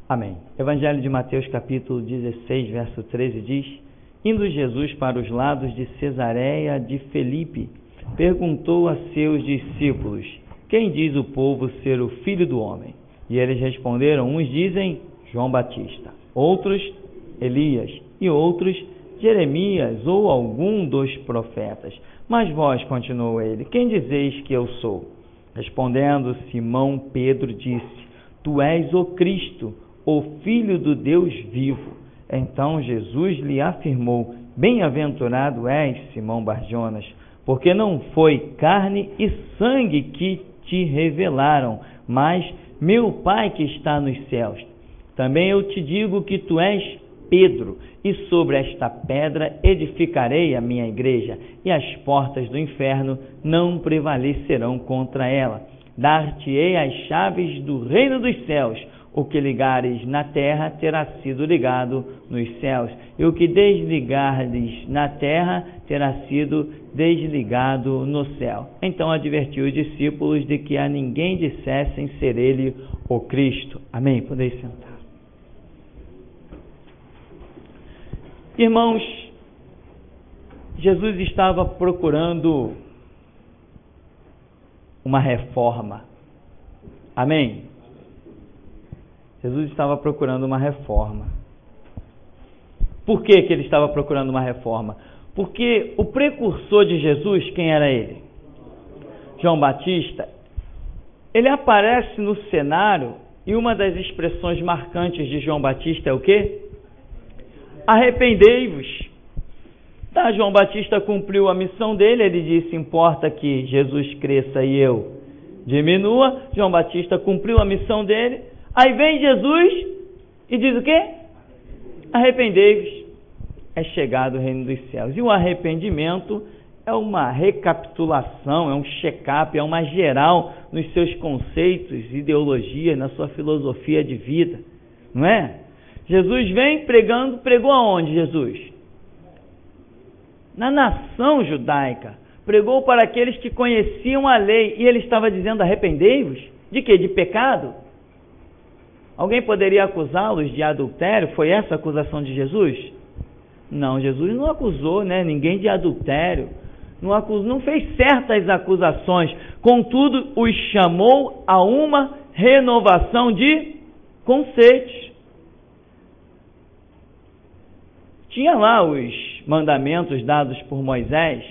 Amém. Evangelho de Mateus, capítulo 16, verso 13 diz: Indo Jesus para os lados de Cesareia de Filipe, perguntou a seus discípulos: Quem diz o povo ser o Filho do Homem? E eles responderam: Uns dizem João Batista, outros Elias, e outros Jeremias ou algum dos profetas. Mas vós, continuou ele, quem dizeis que eu sou? Respondendo, Simão Pedro disse: Tu és o Cristo, o Filho do Deus vivo. Então Jesus lhe afirmou: Bem-aventurado és, Simão Barjonas, porque não foi carne e sangue que te revelaram, mas meu Pai que está nos céus. Também eu te digo que tu és Pedro, e sobre esta pedra edificarei a minha igreja, e as portas do inferno não prevalecerão contra ela. Dar-te-ei as chaves do reino dos céus. O que ligares na terra terá sido ligado nos céus, e o que desligares na terra terá sido desligado no céu. Então advertiu os discípulos de que a ninguém dissessem ser ele o Cristo. Amém? Podeis sentar. Irmãos, Jesus estava procurando uma reforma. Amém? Jesus estava procurando uma reforma. Por que ele estava procurando uma reforma? Porque o precursor de Jesus, quem era ele? João Batista. Ele aparece no cenário e uma das expressões marcantes de João Batista é o quê? Arrependei-vos. Tá, João Batista cumpriu a missão dele, ele disse: importa que Jesus cresça e eu diminua. João Batista cumpriu a missão dele. Aí vem Jesus e diz o quê? Arrependei-vos. É chegado o reino dos céus. E o arrependimento é uma recapitulação, é um check-up, é uma geral nos seus conceitos, ideologias, na sua filosofia de vida. Não é? Jesus vem pregando, pregou aonde Jesus? Na nação judaica. Pregou para aqueles que conheciam a lei. E ele estava dizendo: arrependei-vos. De quê? De pecado? Alguém poderia acusá-los de adultério? Foi essa a acusação de Jesus? Não, Jesus não acusou ninguém de adultério. Não fez certas acusações. Contudo, os chamou a uma renovação de conceitos. Tinha lá os mandamentos dados por Moisés,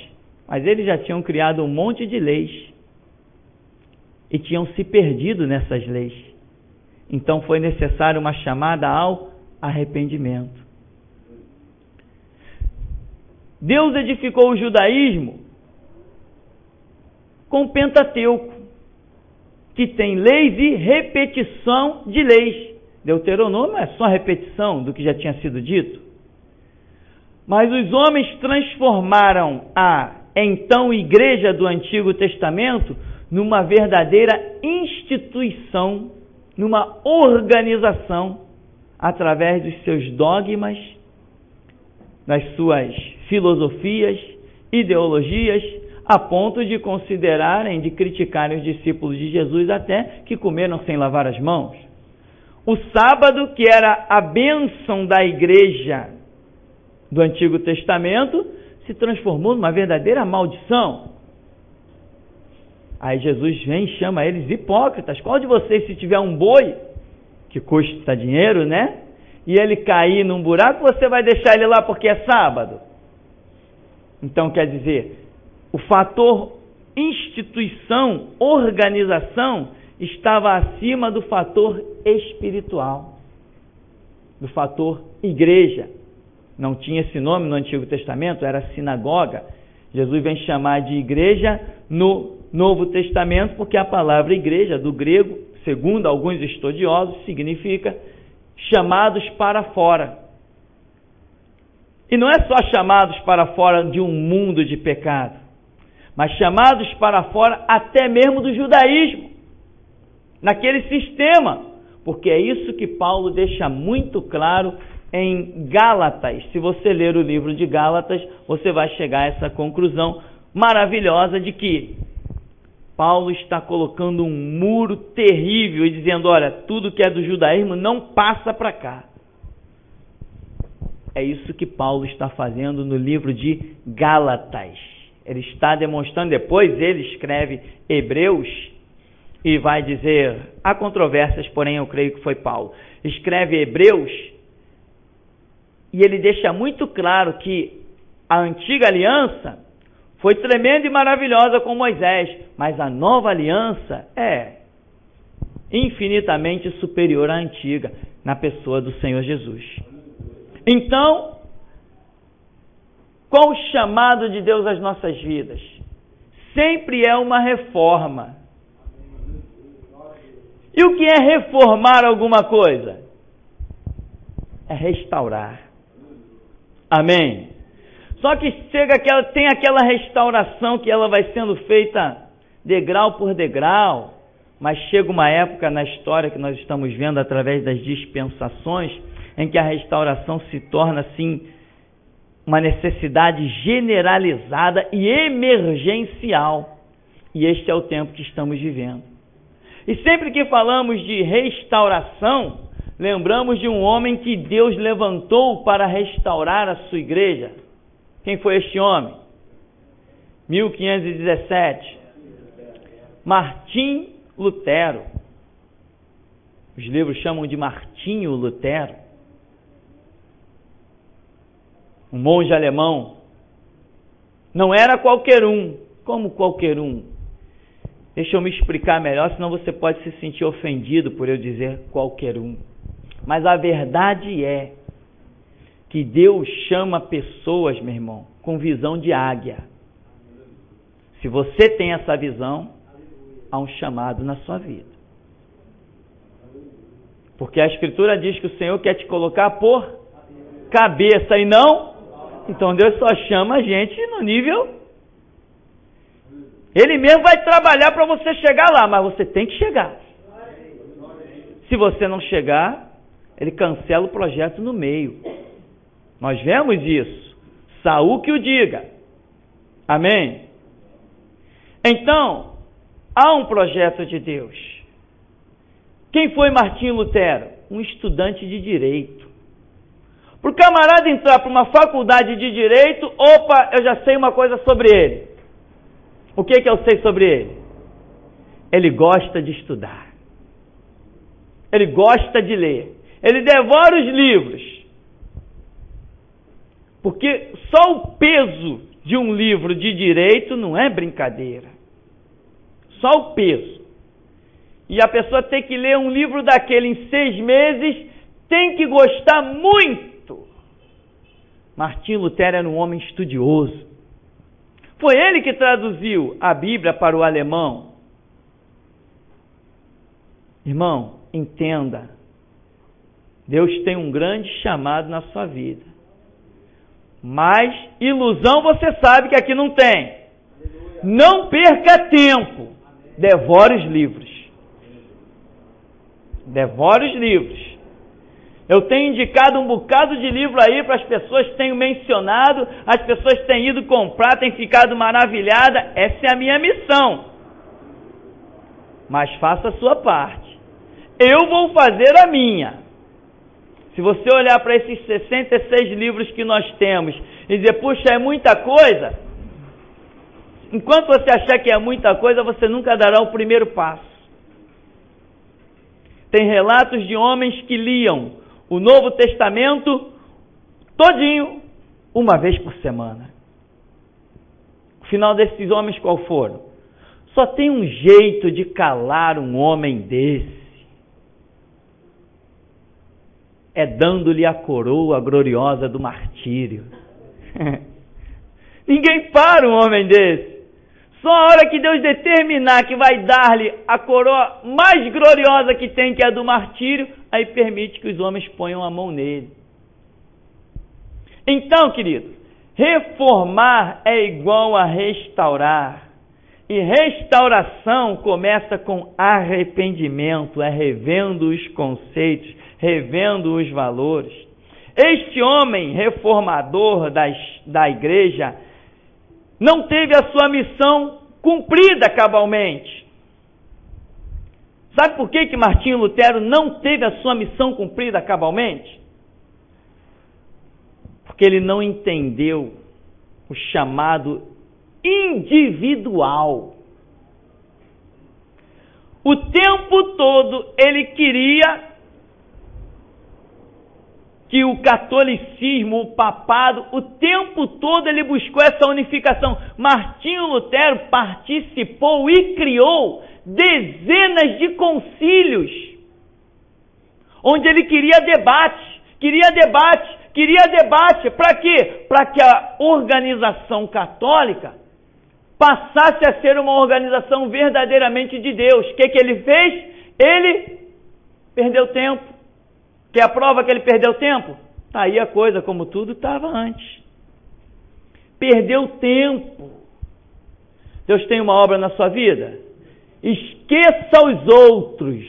mas eles já tinham criado um monte de leis e tinham se perdido nessas leis. Então foi necessário uma chamada ao arrependimento. Deus edificou o judaísmo com o Pentateuco, que tem leis e repetição de leis. Deuteronômio é só repetição do que já tinha sido dito. Mas os homens transformaram a então igreja do Antigo Testamento numa verdadeira instituição, numa organização, através dos seus dogmas, das suas filosofias, ideologias, a ponto de considerarem, de criticarem os discípulos de Jesus até que comeram sem lavar as mãos. O sábado, que era a bênção da igreja do Antigo Testamento, se transformou numa verdadeira maldição. Aí Jesus vem e chama eles hipócritas. Qual de vocês, se tiver um boi, que custa dinheiro, e ele cair num buraco, você vai deixar ele lá porque é sábado? Então, quer dizer, o fator instituição, organização, estava acima do fator espiritual, do fator igreja. Não tinha esse nome no Antigo Testamento, era sinagoga. Jesus vem chamar de igreja no Novo Testamento, porque a palavra igreja, do grego, segundo alguns estudiosos, significa chamados para fora. E não é só chamados para fora de um mundo de pecado, mas chamados para fora até mesmo do judaísmo, naquele sistema, porque é isso que Paulo deixa muito claro em Gálatas. Se você ler o livro de Gálatas, você vai chegar a essa conclusão maravilhosa de que Paulo está colocando um muro terrível e dizendo, olha, tudo que é do judaísmo não passa para cá. É isso que Paulo está fazendo no livro de Gálatas. Ele está demonstrando, depois ele escreve Hebreus e vai dizer, há controvérsias, porém eu creio que foi Paulo. Escreve Hebreus e ele deixa muito claro que a antiga aliança foi tremenda e maravilhosa com Moisés, mas a nova aliança é infinitamente superior à antiga, na pessoa do Senhor Jesus. Então, qual o chamado de Deus às nossas vidas? Sempre é uma reforma. E o que é reformar alguma coisa? É restaurar. Amém? Só que tem aquela restauração que ela vai sendo feita degrau por degrau, mas chega uma época na história que nós estamos vendo através das dispensações, em que a restauração se torna assim uma necessidade generalizada e emergencial. E este é o tempo que estamos vivendo. E sempre que falamos de restauração, lembramos de um homem que Deus levantou para restaurar a sua igreja. Quem foi este homem? 1517. Martim Lutero. Os livros chamam de Martinho Lutero. Um monge alemão. Não era qualquer um. Como qualquer um? Deixa eu me explicar melhor, senão você pode se sentir ofendido por eu dizer qualquer um. Mas a verdade é que Deus chama pessoas, meu irmão, com visão de águia. Se você tem essa visão, há um chamado na sua vida. Porque a Escritura diz que o Senhor quer te colocar por cabeça e não. Então Deus só chama a gente no nível. Ele mesmo vai trabalhar para você chegar lá, mas você tem que chegar. Se você não chegar, ele cancela o projeto no meio. Nós vemos isso. Saul que o diga. Amém? Então, há um projeto de Deus. Quem foi Martinho Lutero? Um estudante de direito. Para o camarada entrar para uma faculdade de direito, opa, eu já sei uma coisa sobre ele. O que eu sei sobre ele? Ele gosta de estudar. Ele gosta de ler. Ele devora os livros. Porque só o peso de um livro de direito não é brincadeira. Só o peso. E a pessoa tem que ler um livro daquele em 6 meses, tem que gostar muito. Martinho Lutero era um homem estudioso. Foi ele que traduziu a Bíblia para o alemão. Irmão, entenda. Deus tem um grande chamado na sua vida. Mas ilusão você sabe que aqui não tem. Não perca tempo. Devore os livros. Devore os livros. Eu tenho indicado um bocado de livro aí para as pessoas, tenho mencionado, as pessoas têm ido comprar, têm ficado maravilhadas. Essa é a minha missão. Mas faça a sua parte. Eu vou fazer a minha. Se você olhar para esses 66 livros que nós temos e dizer, puxa, é muita coisa, enquanto você achar que é muita coisa, você nunca dará o primeiro passo. Tem relatos de homens que liam o Novo Testamento todinho, uma vez por semana. O final desses homens qual foram? Só tem um jeito de calar um homem desse. É dando-lhe a coroa gloriosa do martírio. Ninguém para um homem desse. Só a hora que Deus determinar que vai dar-lhe a coroa mais gloriosa que tem, que é a do martírio, aí permite que os homens ponham a mão nele. Então, querido, reformar é igual a restaurar. E restauração começa com arrependimento, é revendo os conceitos, revendo os valores. Este homem reformador da igreja não teve a sua missão cumprida cabalmente. Sabe por que Martinho Lutero não teve a sua missão cumprida cabalmente? Porque ele não entendeu o chamado individual. O tempo todo ele queria que o catolicismo, o papado, o tempo todo ele buscou essa unificação. Martinho Lutero participou e criou dezenas de concílios, onde ele queria debate. Para quê? Para que a organização católica passasse a ser uma organização verdadeiramente de Deus. O que ele fez? Ele perdeu tempo. Quer a prova que ele perdeu tempo? Está aí a coisa como tudo estava antes. Perdeu tempo. Deus tem uma obra na sua vida? Esqueça os outros.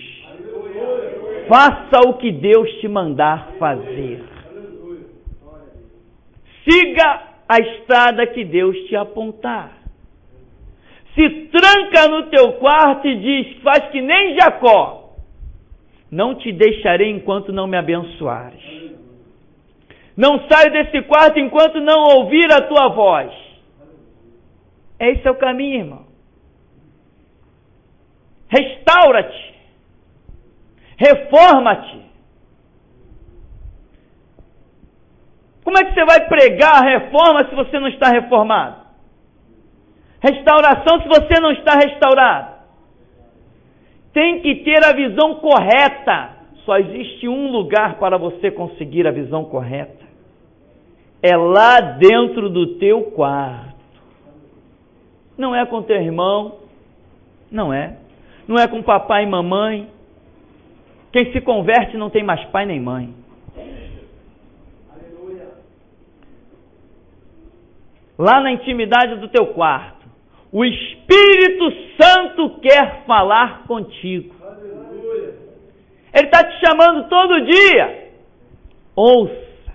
Faça o que Deus te mandar fazer. Siga a estrada que Deus te apontar. Se tranca no teu quarto e diz, faz que nem Jacó. Não te deixarei enquanto não me abençoares. Não saio desse quarto enquanto não ouvir a tua voz. Esse é o caminho, irmão. Restaura-te. Reforma-te. Como é que você vai pregar a reforma se você não está reformado? Restauração se você não está restaurado? Tem que ter a visão correta. Só existe um lugar para você conseguir a visão correta. É lá dentro do teu quarto. Não é com teu irmão. Não é. Não é com papai e mamãe. Quem se converte não tem mais pai nem mãe. Lá na intimidade do teu quarto. O Espírito Santo quer falar contigo. Ele está te chamando todo dia. Ouça.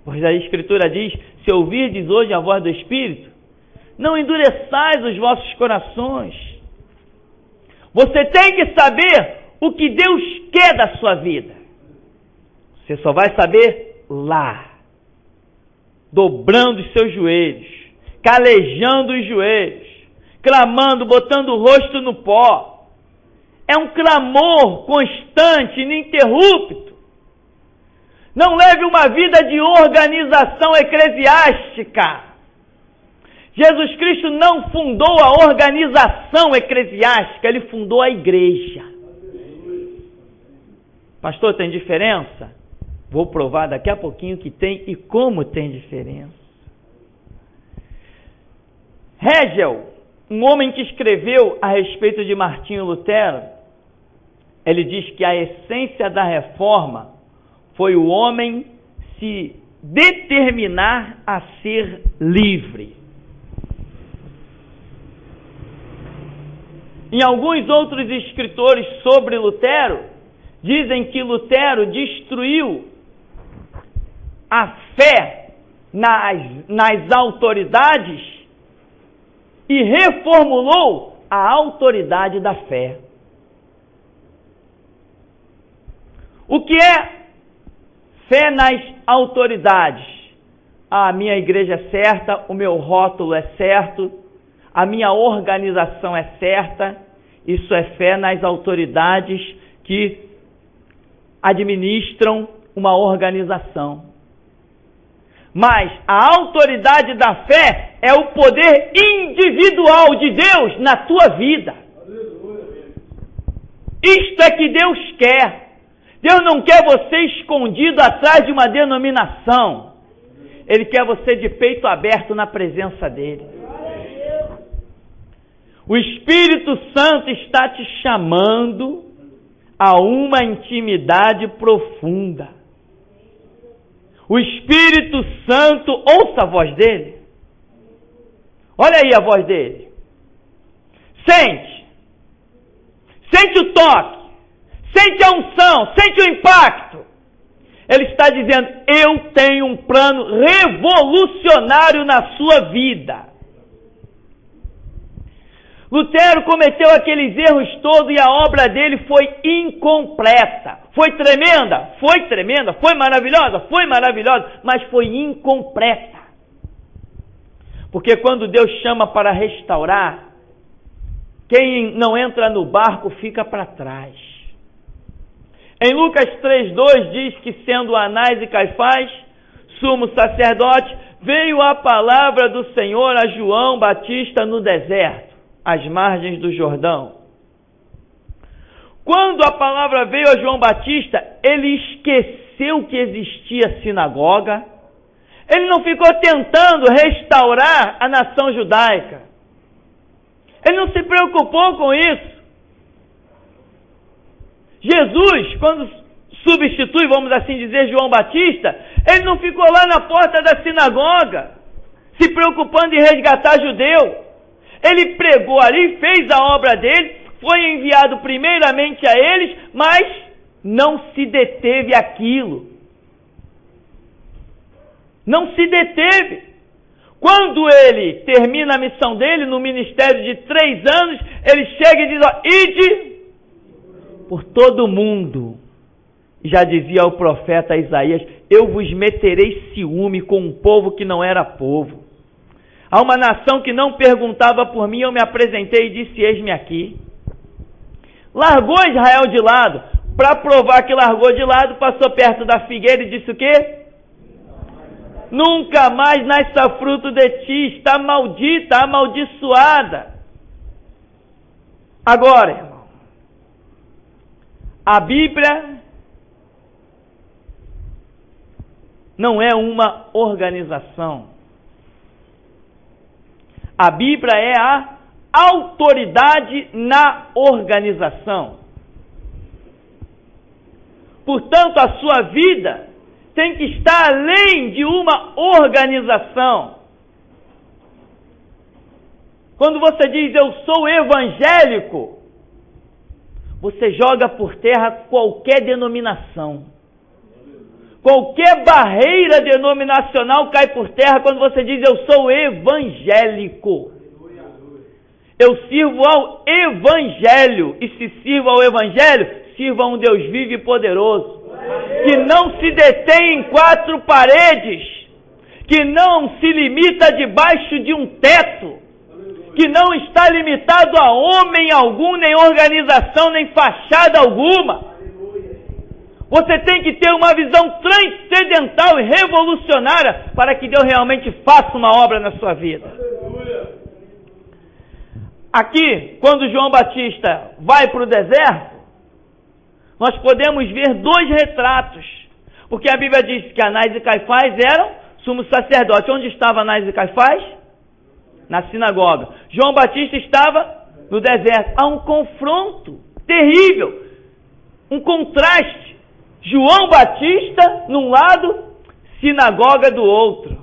Pois a Escritura diz, se ouvirdes hoje a voz do Espírito, não endureçais os vossos corações. Você tem que saber o que Deus quer da sua vida. Você só vai saber lá. Dobrando os seus joelhos. Calejando os joelhos. Clamando, botando o rosto no pó. É um clamor constante, ininterrupto. Não leve uma vida de organização eclesiástica. Jesus Cristo não fundou a organização eclesiástica, ele fundou a igreja. Pastor, tem diferença? Vou provar daqui a pouquinho que tem e como tem diferença. Hegel, um homem que escreveu a respeito de Martinho Lutero, ele diz que a essência da reforma foi o homem se determinar a ser livre. Em alguns outros escritores sobre Lutero, dizem que Lutero destruiu a fé nas autoridades e reformulou a autoridade da fé. O que é fé nas autoridades? A minha igreja é certa, o meu rótulo é certo, a minha organização é certa. Isso é fé nas autoridades que administram uma organização. Mas a autoridade da fé é o poder individual de Deus na tua vida. Isto é que Deus quer. Deus não quer você escondido atrás de uma denominação. Ele quer você de peito aberto na presença dele. O Espírito Santo está te chamando a uma intimidade profunda. O Espírito Santo, ouça a voz dele. Olha aí a voz dele. Sente. Sente o toque. Sente a unção. Sente o impacto. Ele está dizendo, eu tenho um plano revolucionário na sua vida. Lutero cometeu aqueles erros todos e a obra dele foi incompleta. Foi tremenda, foi maravilhosa, mas foi incompleta. Porque quando Deus chama para restaurar, quem não entra no barco fica para trás. Em Lucas 3,2 diz que, sendo Anás e Caifás sumo sacerdote, veio a palavra do Senhor a João Batista no deserto, às margens do Jordão. Quando a palavra veio a João Batista, ele esqueceu que existia sinagoga. Ele não ficou tentando restaurar a nação judaica. Ele não se preocupou com isso. Jesus, quando substitui, vamos assim dizer, João Batista, ele não ficou lá na porta da sinagoga, se preocupando em resgatar judeu. Ele pregou ali, fez a obra dele, foi enviado primeiramente a eles, mas não se deteve aquilo. Não se deteve. Quando ele termina a missão dele, no ministério de 3 anos, ele chega e diz, ide por todo mundo. Já dizia o profeta Isaías, eu vos meterei ciúme com um povo que não era povo. A uma nação que não perguntava por mim, eu me apresentei e disse, eis-me aqui. Largou Israel de lado. Para provar que largou de lado, passou perto da figueira e disse o quê? Nunca mais nasça fruto de ti, está maldita, amaldiçoada. Agora, irmão, a Bíblia não é uma organização. A Bíblia é a autoridade na organização. Portanto, a sua vida tem que estar além de uma organização. Quando você diz, eu sou evangélico, você joga por terra qualquer denominação. Qualquer barreira denominacional cai por terra quando você diz, eu sou evangélico. Eu sirvo ao Evangelho, e se sirvo ao Evangelho, sirvo a um Deus vivo e poderoso, que não se detém em 4 paredes, que não se limita debaixo de um teto, que não está limitado a homem algum, nem organização, nem fachada alguma. Você tem que ter uma visão transcendental e revolucionária para que Deus realmente faça uma obra na sua vida. Aqui, quando João Batista vai para o deserto, nós podemos ver 2 retratos. Porque a Bíblia diz que Anás e Caifás eram sumos sacerdotes. Onde estava Anás e Caifás? Na sinagoga. João Batista estava no deserto. Há um confronto terrível, um contraste. João Batista num lado, sinagoga do outro.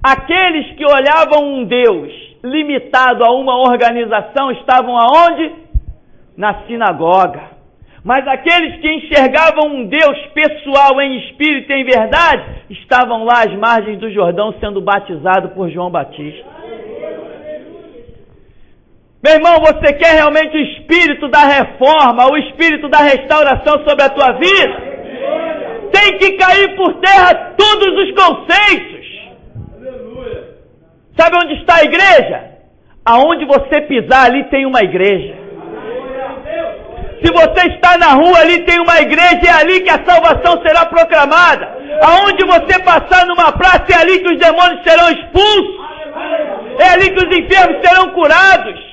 Aqueles que olhavam um Deus limitado a uma organização estavam aonde? Na sinagoga. Mas aqueles que enxergavam um Deus pessoal em espírito e em verdade, estavam lá às margens do Jordão sendo batizados por João Batista. Meu irmão, você quer realmente o espírito da reforma, o espírito da restauração sobre a tua vida? Tem que cair por terra todos os conceitos. Sabe onde está a igreja? Aonde você pisar, ali tem uma igreja. Se você está na rua, ali tem uma igreja, é ali que a salvação será proclamada. Aonde você passar numa praça, é ali que os demônios serão expulsos. É ali que os enfermos serão curados.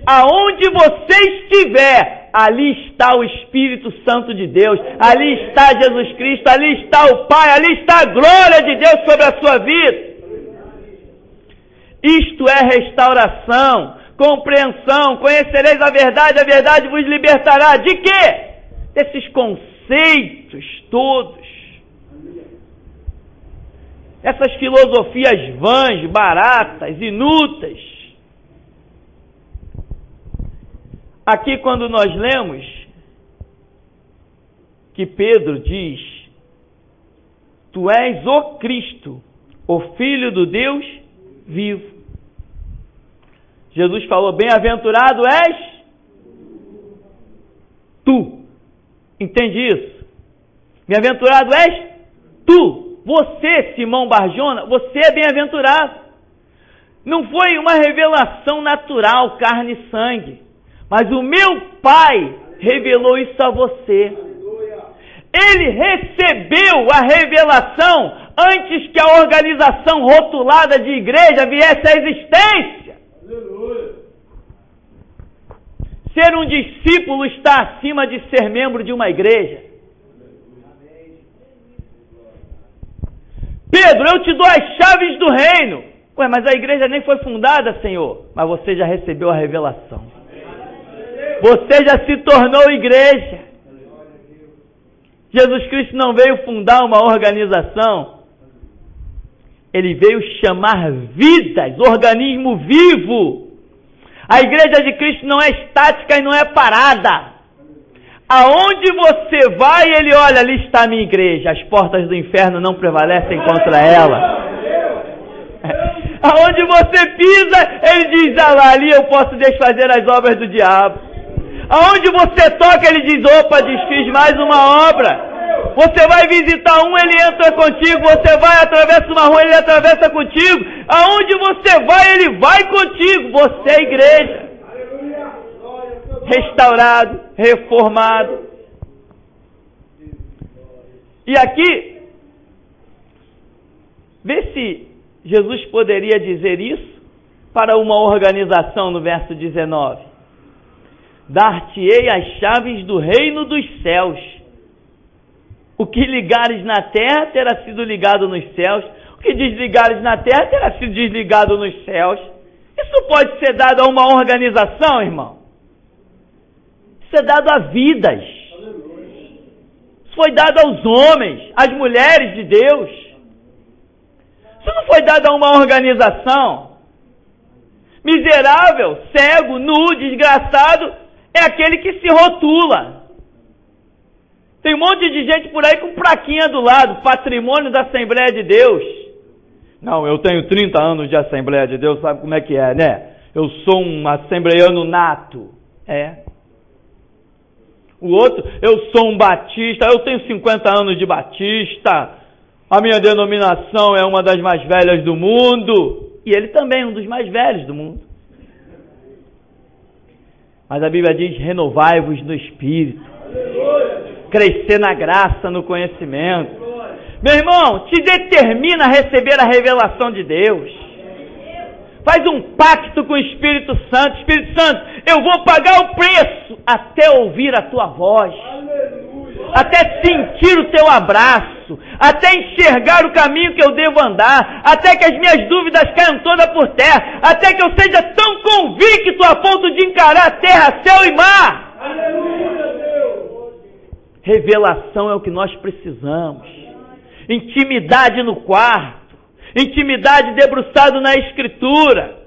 Aonde você estiver, ali está o Espírito Santo de Deus, ali está Jesus Cristo, ali está o Pai, ali está a glória de Deus sobre a sua vida. Isto é restauração, compreensão, conhecereis a verdade vos libertará. De quê? Desses conceitos todos. Essas filosofias vãs, baratas, inúteis. Aqui quando nós lemos que Pedro diz, tu és o Cristo, o Filho do Deus vivo. Jesus falou, bem-aventurado és tu. Entende isso? Bem-aventurado és tu. Você, Simão Barjona, você é bem-aventurado. Não foi uma revelação natural, carne e sangue, mas o meu Pai revelou isso a você. Ele recebeu a revelação antes que a organização rotulada de igreja viesse à existência. Ser um discípulo está acima de ser membro de uma igreja. Pedro, eu te dou as chaves do reino. Ué, mas a igreja nem foi fundada, Senhor. Mas você já recebeu a revelação. Você já se tornou igreja. Jesus Cristo não veio fundar uma organização. Ele veio chamar vidas, organismo vivo. A igreja de Cristo não é estática e não é parada. Aonde você vai, ele olha, ali está a minha igreja. As portas do inferno não prevalecem contra ela. Aonde você pisa, ele diz, ah lá, ali eu posso desfazer as obras do diabo. Aonde você toca, ele diz, opa, desfiz mais uma obra. Você vai visitar um, ele entra contigo. Você vai, atravessa uma rua, ele atravessa contigo. Aonde você vai, ele vai contigo. Você é igreja. Restaurado, reformado. E aqui, vê se Jesus poderia dizer isso para uma organização no verso 19. Dar-te-ei as chaves do reino dos céus. O que ligares na terra terá sido ligado nos céus. O que desligares na terra terá sido desligado nos céus. Isso pode ser dado a uma organização, irmão. Isso é dado a vidas. Isso foi dado aos homens, às mulheres de Deus. Isso não foi dado a uma organização. Miserável, cego, nu, desgraçado, é aquele que se rotula. Tem um monte de gente por aí com plaquinha do lado, patrimônio da Assembleia de Deus. Não, eu tenho 30 anos de Assembleia de Deus, sabe como é que é, né? Eu sou um assembleiano nato. É. O outro, eu sou um batista, eu tenho 50 anos de batista. A minha denominação é uma das mais velhas do mundo. E ele também é um dos mais velhos do mundo. Mas a Bíblia diz, renovai-vos no Espírito. Crescer na graça, no conhecimento. Meu irmão, te determina a receber a revelação de Deus. Faz um pacto com o Espírito Santo. Espírito Santo, eu vou pagar o preço até ouvir a tua voz. Até sentir o teu abraço. Até enxergar o caminho que eu devo andar. Até que as minhas dúvidas caiam todas por terra. Até que eu seja tão convicto a ponto de encarar terra, céu e mar. Revelação é o que nós precisamos. Intimidade no quarto. Intimidade debruçado na Escritura.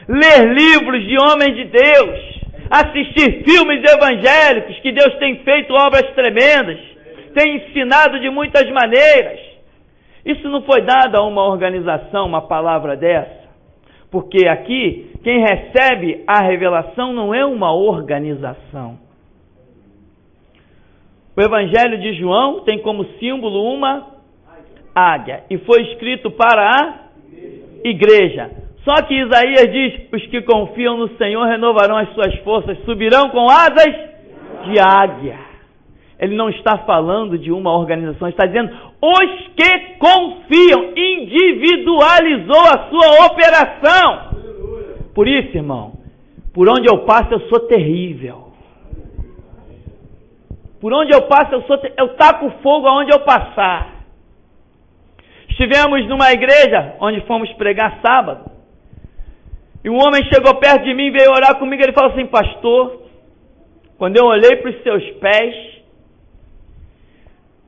Ler livros de homens de Deus. Assistir filmes evangélicos, que Deus tem feito obras tremendas. Tem ensinado de muitas maneiras. Isso não foi dado a uma organização, uma palavra dessa. Porque aqui, quem recebe a revelação não é uma organização. O Evangelho de João tem como símbolo uma águia. E foi escrito para a igreja. Só que Isaías diz, os que confiam no Senhor renovarão as suas forças, subirão com asas de águia. Ele não está falando de uma organização, está dizendo, os que confiam, individualizou a sua operação. Por isso, irmão, por onde eu passo eu sou terrível. Por onde eu passo eu taco fogo aonde eu passar. Estivemos numa igreja onde fomos pregar sábado. E um homem chegou perto de mim e veio orar comigo. Ele falou assim, pastor, quando eu olhei para os seus pés,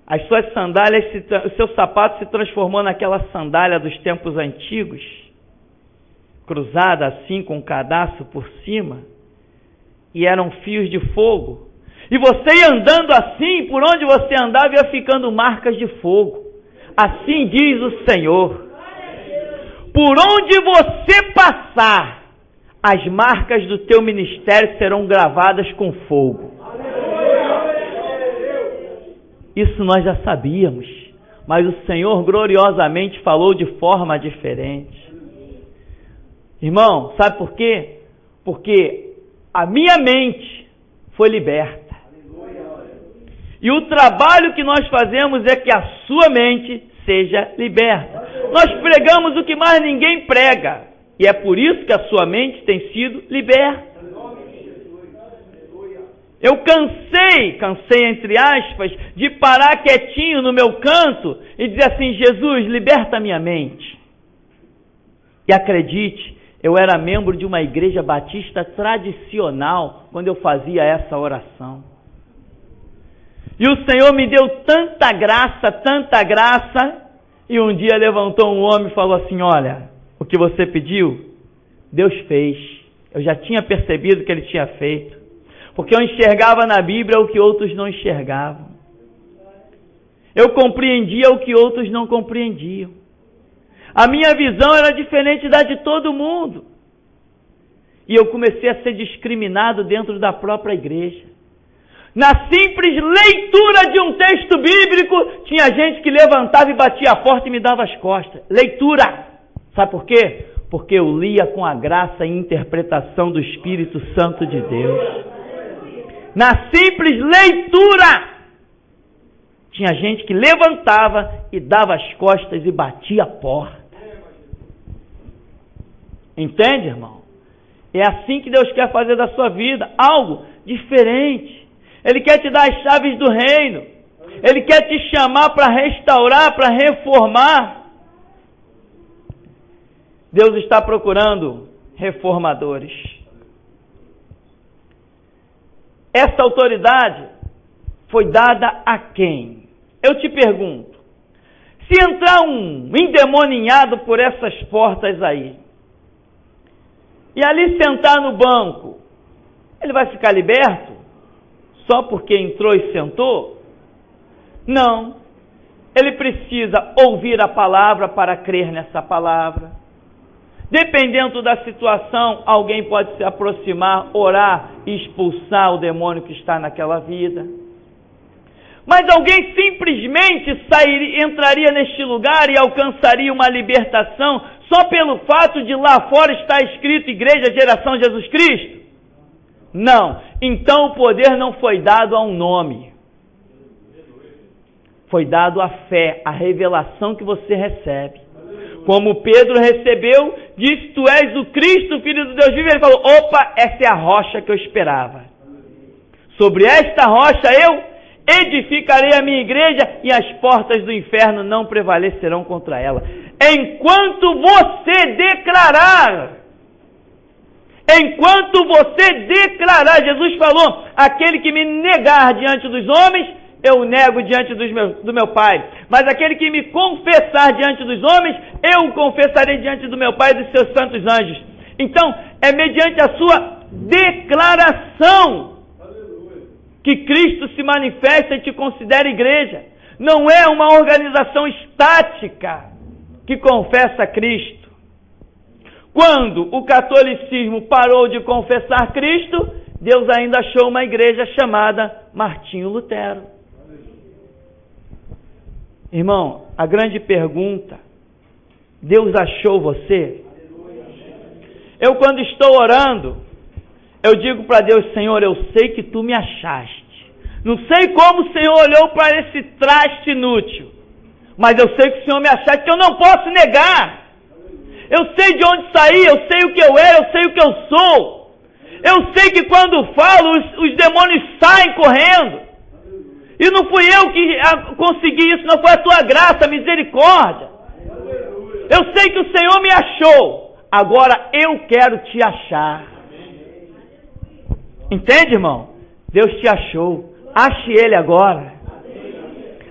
as suas sandálias, o seu sapato se transformou naquela sandália dos tempos antigos, cruzada assim com um cadastro por cima, e eram fios de fogo. E você ia andando assim, por onde você andava ia ficando marcas de fogo. Assim diz o Senhor. Por onde você passar, as marcas do teu ministério serão gravadas com fogo. Isso nós já sabíamos, mas o Senhor gloriosamente falou de forma diferente. Irmão, sabe por quê? Porque a minha mente foi liberta. E o trabalho que nós fazemos é que a sua mente seja liberta. Nós pregamos o que mais ninguém prega. E é por isso que a sua mente tem sido liberta. Eu cansei entre aspas, de parar quietinho no meu canto e dizer assim: Jesus, liberta a minha mente. E acredite, eu era membro de uma igreja batista tradicional quando eu fazia essa oração. E o Senhor me deu tanta graça, e um dia levantou um homem e falou assim: olha, o que você pediu, Deus fez. Eu já tinha percebido que Ele tinha feito, porque eu enxergava na Bíblia o que outros não enxergavam. Eu compreendia o que outros não compreendiam. A minha visão era diferente da de todo mundo. E eu comecei a ser discriminado dentro da própria igreja. Na simples leitura de um texto bíblico, tinha gente que levantava e batia a porta e me dava as costas. Leitura! Sabe por quê? Porque eu lia com a graça e interpretação do Espírito Santo de Deus. Na simples leitura, tinha gente que levantava e dava as costas e batia a porta. Entende, irmão? É assim que Deus quer fazer da sua vida, algo diferente. Ele quer te dar as chaves do reino. Ele quer te chamar para restaurar, para reformar. Deus está procurando reformadores. Essa autoridade foi dada a quem? Eu te pergunto, se entrar um endemoninhado por essas portas aí, e ali sentar no banco, ele vai ficar liberto? Só porque entrou e sentou? Não. Ele precisa ouvir a palavra para crer nessa palavra. Dependendo da situação, alguém pode se aproximar, orar e expulsar o demônio que está naquela vida. Mas alguém simplesmente entraria neste lugar e alcançaria uma libertação só pelo fato de lá fora estar escrito Igreja Geração Jesus Cristo? Não. Então o poder não foi dado a um nome. Foi dado a fé, a revelação que você recebe. Como Pedro recebeu, disse: tu és o Cristo, Filho do Deus vivo. Ele falou: opa, essa é a rocha que eu esperava. Sobre esta rocha eu edificarei a minha igreja e as portas do inferno não prevalecerão contra ela. Enquanto você declarar, Jesus falou: aquele que me negar diante dos homens, eu nego diante do meu Pai. Mas aquele que me confessar diante dos homens, eu o confessarei diante do meu Pai e dos seus santos anjos. Então, é mediante a sua declaração que Cristo se manifesta e te considera igreja. Não é uma organização estática que confessa Cristo. Quando o catolicismo parou de confessar Cristo, Deus ainda achou uma igreja chamada Martinho Lutero. Irmão, a grande pergunta: Deus achou você? Eu, quando estou orando, eu digo para Deus: Senhor, eu sei que tu me achaste. Não sei como o Senhor olhou para esse traste inútil, mas eu sei que o Senhor me achaste, que eu não posso negar. Eu sei de onde saí, eu sei o que eu era, eu sei o que eu sou. Eu sei que quando falo, os demônios saem correndo. E não fui eu que consegui isso, não foi a tua graça, a misericórdia. Eu sei que o Senhor me achou. Agora eu quero te achar. Entende, irmão? Deus te achou. Ache Ele agora.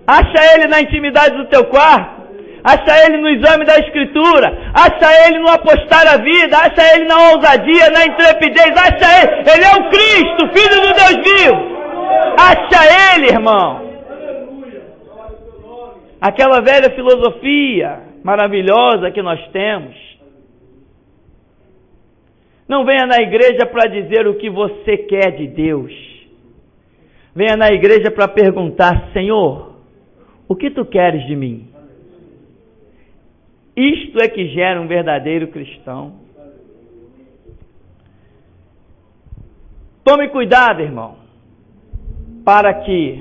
Acha Ele na intimidade do teu quarto. Acha Ele no exame da Escritura. Acha Ele no apostar a vida. Acha Ele na ousadia, na intrepidez. Acha Ele. Ele é o Cristo, Filho do Deus vivo. Acha Ele, irmão. Aquela velha filosofia maravilhosa que nós temos. Não venha na igreja para dizer o que você quer de Deus. Venha na igreja para perguntar: Senhor, o que tu queres de mim? Isto é que gera um verdadeiro cristão. Tome cuidado, irmão, para que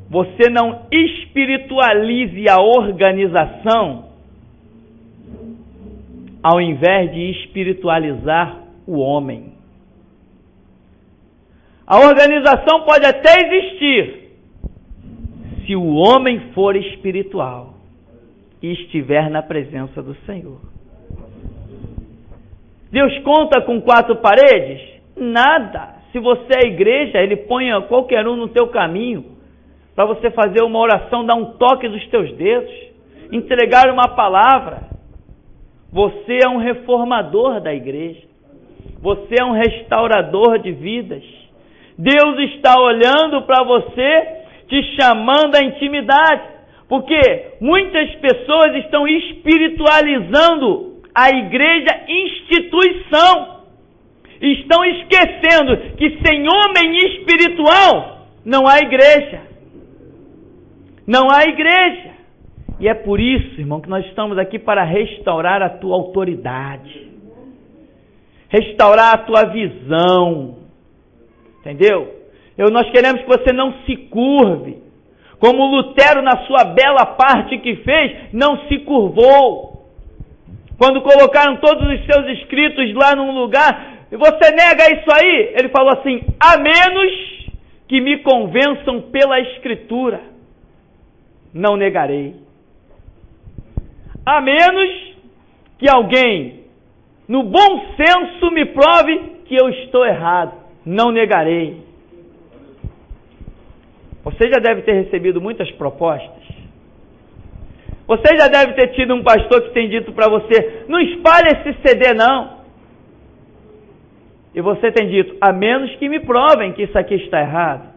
você não espiritualize a organização ao invés de espiritualizar o homem. A organização pode até existir se o homem for espiritual e estiver na presença do Senhor. Deus conta com 4 paredes? Nada. Se você é igreja, Ele põe qualquer um no teu caminho para você fazer uma oração, dar um toque dos teus dedos, entregar uma palavra. Você é um reformador da igreja. Você é um restaurador de vidas. Deus está olhando para você, te chamando à intimidade, porque muitas pessoas estão espiritualizando a igreja instituição. Estão esquecendo que sem homem espiritual não há igreja. Não há igreja. E é por isso, irmão, que nós estamos aqui para restaurar a tua autoridade. Restaurar a tua visão. Entendeu? Nós queremos que você não se curve. Como Lutero, na sua bela parte que fez, não se curvou. Quando colocaram todos os seus escritos lá num lugar, e você nega isso aí? Ele falou assim: a menos que me convençam pela Escritura, não negarei. A menos que alguém, no bom senso, me prove que eu estou errado, não negarei. Você já deve ter recebido muitas propostas. Você já deve ter tido um pastor que tem dito para você: não espalhe esse CD não. E você tem dito: a menos que me provem que isso aqui está errado.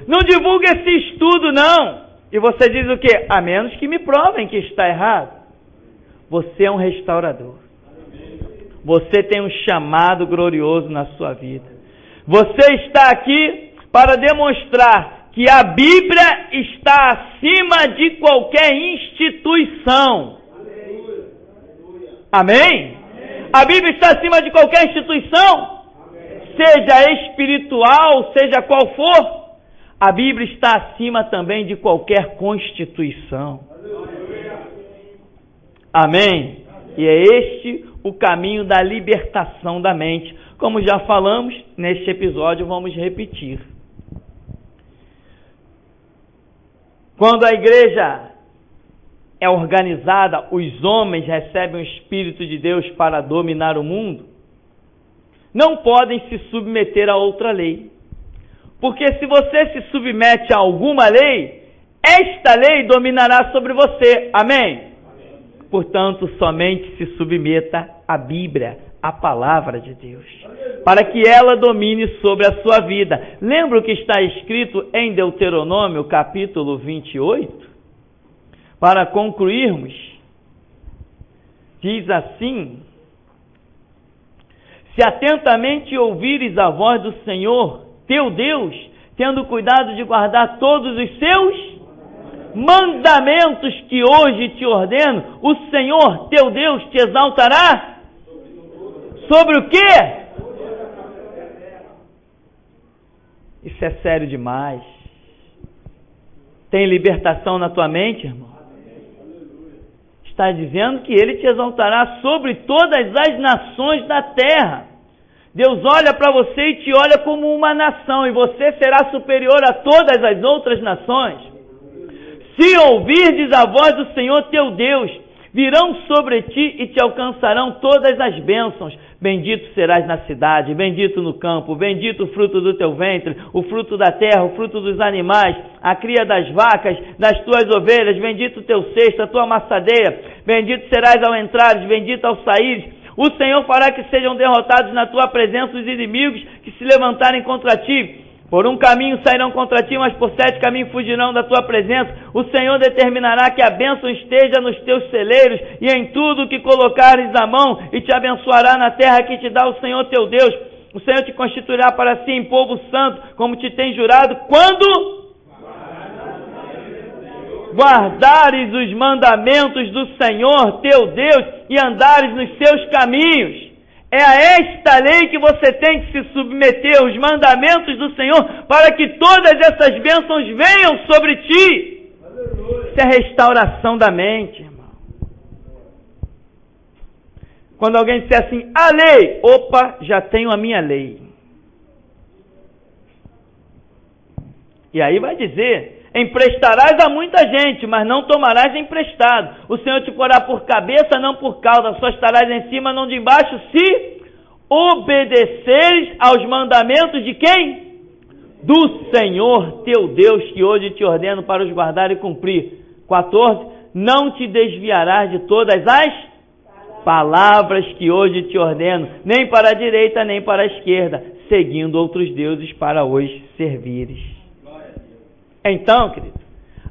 Não divulgue esse estudo não. E você diz o quê? A menos que me provem que está errado. Você é um restaurador. Você tem um chamado glorioso na sua vida. Você está aqui para demonstrar que a Bíblia está acima de qualquer instituição. Amém? A Bíblia está acima de qualquer instituição, seja espiritual, seja qual for. A Bíblia está acima também de qualquer constituição. Amém? E é este o caminho da libertação da mente. Como já falamos, neste episódio vamos repetir. Quando a igreja é organizada, os homens recebem o Espírito de Deus para dominar o mundo, não podem se submeter a outra lei. Porque se você se submete a alguma lei, esta lei dominará sobre você. Amém? Portanto, somente se submeta à Bíblia, à palavra de Deus, para que ela domine sobre a sua vida. Lembra o que está escrito em Deuteronômio, capítulo 28? Para concluirmos, diz assim: se atentamente ouvires a voz do Senhor, teu Deus, tendo cuidado de guardar todos os seus mandamentos que hoje te ordeno, o Senhor, teu Deus, te exaltará sobre o quê? Isso é sério demais. Tem libertação na tua mente, irmão? Está dizendo que Ele te exaltará sobre todas as nações da terra. Deus olha para você e te olha como uma nação, e você será superior a todas as outras nações. Se ouvirdes a voz do Senhor teu Deus, virão sobre ti e te alcançarão todas as bênçãos. Bendito serás na cidade, bendito no campo, bendito o fruto do teu ventre, o fruto da terra, o fruto dos animais, a cria das vacas, das tuas ovelhas, bendito o teu cesto, a tua amassadeira, bendito serás ao entrares, bendito ao saíres. O Senhor fará que sejam derrotados na tua presença os inimigos que se levantarem contra ti. Por um caminho sairão contra ti, mas por 7 caminhos fugirão da tua presença. O Senhor determinará que a bênção esteja nos teus celeiros e em tudo que colocares a mão, e te abençoará na terra que te dá o Senhor teu Deus. O Senhor te constituirá para si em povo santo, como te tem jurado, quando guardares os mandamentos do Senhor teu Deus e andares nos seus caminhos. É a esta lei que você tem que se submeter, os mandamentos do Senhor, para que todas essas bênçãos venham sobre ti. Isso é restauração da mente, irmão. Quando alguém disser assim, a lei, opa, já tenho a minha lei. E aí vai dizer, emprestarás a muita gente, mas não tomarás emprestado. O Senhor te porá por cabeça, não por cauda. Só estarás em cima, não de baixo, se obedeceres aos mandamentos de quem? Do Senhor teu Deus, que hoje te ordeno para os guardar e cumprir. 14. Não te desviarás de todas as palavras que hoje te ordeno, nem para a direita, nem para a esquerda, seguindo outros deuses para os servires. Então, querido,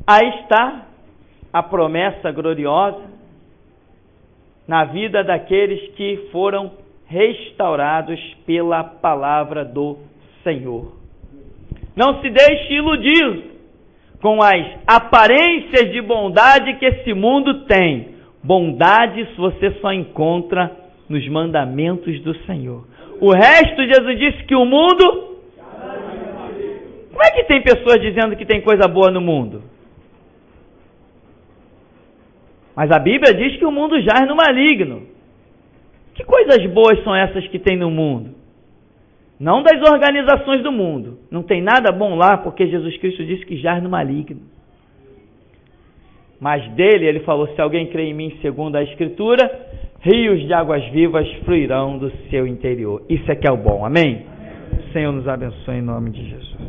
aí está a promessa gloriosa na vida daqueles que foram restaurados pela palavra do Senhor. Não se deixe iludir com as aparências de bondade que esse mundo tem. Bondade você só encontra nos mandamentos do Senhor. O resto, Jesus disse que o mundo... Como é que tem pessoas dizendo que tem coisa boa no mundo? Mas a Bíblia diz que o mundo jaz no maligno. Que coisas boas são essas que tem no mundo? Não das organizações do mundo. Não tem nada bom lá, porque Jesus Cristo disse que jaz no maligno. Mas dele, ele falou, se alguém crê em mim segundo a Escritura, rios de águas vivas fluirão do seu interior. Isso é que é o bom, amém? O Senhor nos abençoe em nome de Jesus.